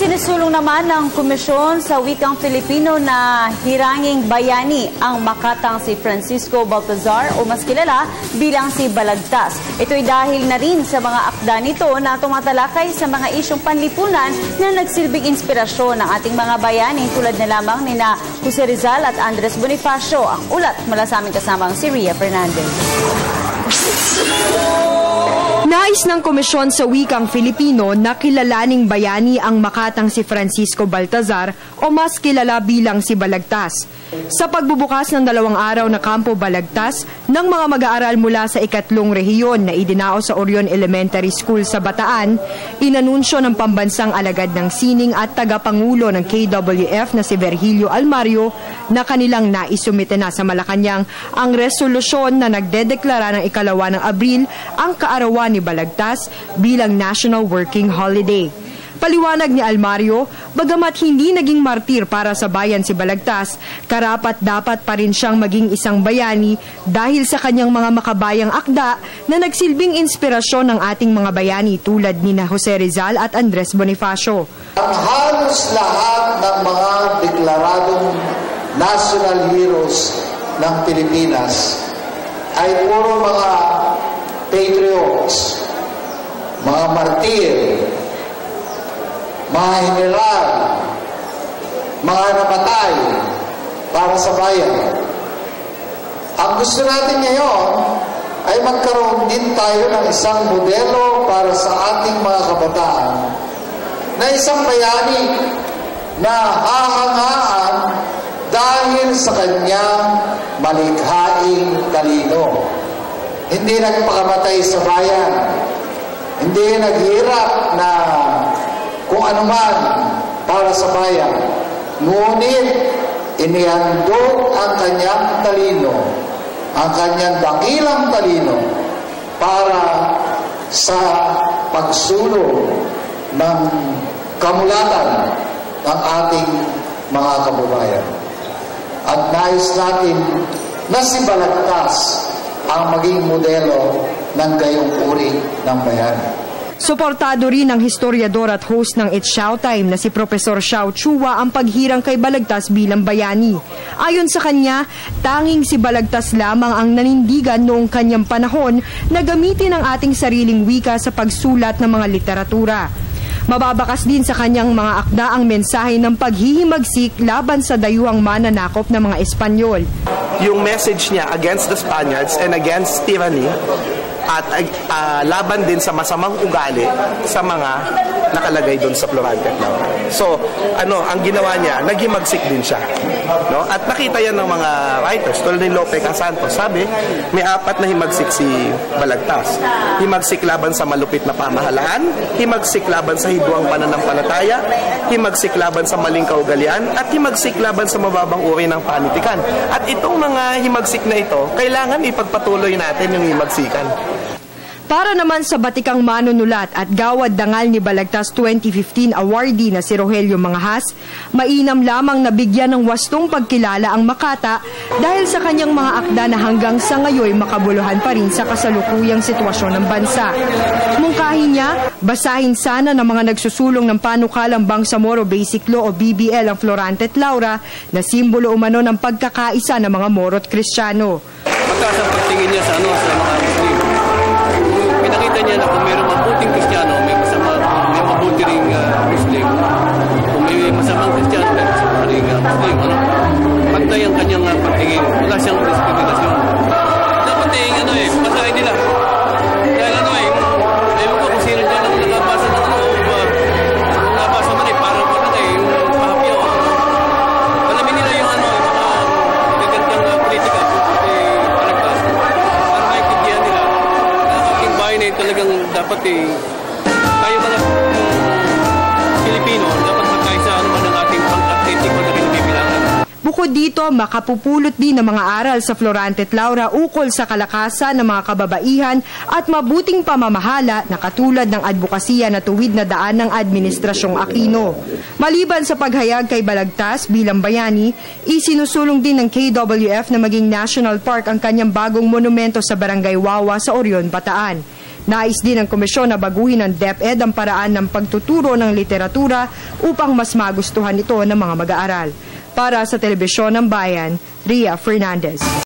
Isinusulong naman ng Komisyon sa Wikang Filipino na hiranging bayani ang Makatang si Francisco Baltazar o mas kilala bilang si Balagtas. Ito'y dahil na rin sa mga akda nito na tumatalakay sa mga isyong panlipunan na nagsilbing inspirasyon ng ating mga bayani tulad na lamang ni na Jose Rizal at Andres Bonifacio. Ang ulat mula sa aming kasamang si Ria Fernandez. Nais ng Komisyon sa Wikang Filipino na kilalaning bayani ang Makatang si Francisco Baltazar o mas kilala bilang si Balagtas. Sa pagbubukas ng 2 araw na Kampo Balagtas ng mga mag-aaral mula sa 3 rehiyon na idinao sa Orion Elementary School sa Bataan, inanunsyo ng pambansang alagad ng sining at tagapangulo ng KWF na si Virgilio Almario na kanilang naisumite na sa Malacanang ang resolusyon na nagdedeklara ng 2 ng Abril ang kaarawan ni Balagtas bilang National Working Holiday. Paliwanag ni Almario, bagamat hindi naging martir para sa bayan si Balagtas, karapat-dapat pa rin siyang maging isang bayani dahil sa kanyang mga makabayang akda na nagsilbing inspirasyon ng ating mga bayani tulad ni na Jose Rizal at Andres Bonifacio. Ang halos lahat ng mga deklaradong national heroes ng Pilipinas ay puro mga patriots, mga martir, mga general, mga napatay para sa bayan. Ang gusto natin ngayon ay magkaroon din tayo ng isang modelo para sa ating mga kabataan na isang bayani na hahangaan dahil sa kanyang malikhaing talino. Hindi nagpakamatay sa bayan, hindi naghirap na kung anuman para sa bayan. Ngunit inihandog ang kanyang talino, ang kanyang dakilang talino para sa pagsulong ng kamulatan ng ating mga kababayan. At nais natin na si Balagtas ang maging modelo ng gayong uri ng bayan. Suportado rin ng historiador at host ng It's Showtime na si Profesor Xiao Chua ang paghirang kay Balagtas bilang bayani. Ayon sa kanya, tanging si Balagtas lamang ang nanindigan noong kanyang panahon na gamitin ang ating sariling wika sa pagsulat ng mga literatura. Mababakas din sa kanyang mga akda ang mensahe ng paghihimagsik laban sa dayuhang mananakop ng mga Espanyol. Yung message niya against the Spaniards and against tyranny at laban din sa masamang ugali sa mga nakalagay doon sa Florante at Laura. So, ang ginawa niya, naghimagsik din siya. No? At nakita yan ng mga writers, tulad ni Lope Casantos, sabi, may 4 na himagsik si Balagtas. Himagsik laban sa malupit na pamahalaan, himagsik laban sa hidwang pananampalataya, himagsik laban sa maling kaugalian, at himagsik laban sa mababang uri ng panitikan. At itong mga himagsik na ito, kailangan ipagpatuloy natin yung himagsikan. Para naman sa batikang manunulat at gawad dangal ni Balagtas 2015 awardee na si Rogelio Mangahas, mainam lamang nabigyan ng wastong pagkilala ang Makata dahil sa kanyang mga akda na hanggang sa ngayon makabuluhan pa rin sa kasalukuyang sitwasyon ng bansa. Mungkahin niya, basahin sana ng mga nagsusulong ng panukalang Bangsamoro Basic Law o BBL ang Florante at Laura na simbolo umano ng pagkakaisa ng mga Moro at Kristiyano. Pagkas ang pagtingin niya sa mga Muslim, pinakita niya na kung mayroong mabuting Kristiyano, may mabuti ring Muslim. Kung may masamang Kristiyano, may masamang ring Muslim. Pantay ang kanyang pagtingin. Wala siyang diskriminasyon. Dapat pasahin nila. Dahil ewan ko kung sino dyan ang nakabasa ng nakabasa man parang pahapyaw. Alamin nila yung mga magagandang politika. Para maintindihan nila na aking bayan ay talagang dapat tayo mga Pilipino dapat magkaisa naman ang ating pang-atletiko na kinabibilangan. Bukod dito, makapupulot din ng mga aral sa Florante at Laura ukol sa kalakasan ng mga kababaihan at mabuting pamamahala na katulad ng advokasya na tuwid na daan ng Administrasyong Aquino. Maliban sa paghayag kay Balagtas bilang bayani, isinusulong din ng KWF na maging National Park ang kanyang bagong monumento sa Barangay Wawa sa Orion, Bataan. Nais din ng komisyon na baguhin ng DepEd ang paraan ng pagtuturo ng literatura upang mas magustuhan ito ng mga mag-aaral. Para sa Telebisyon ng Bayan, Ria Fernandez.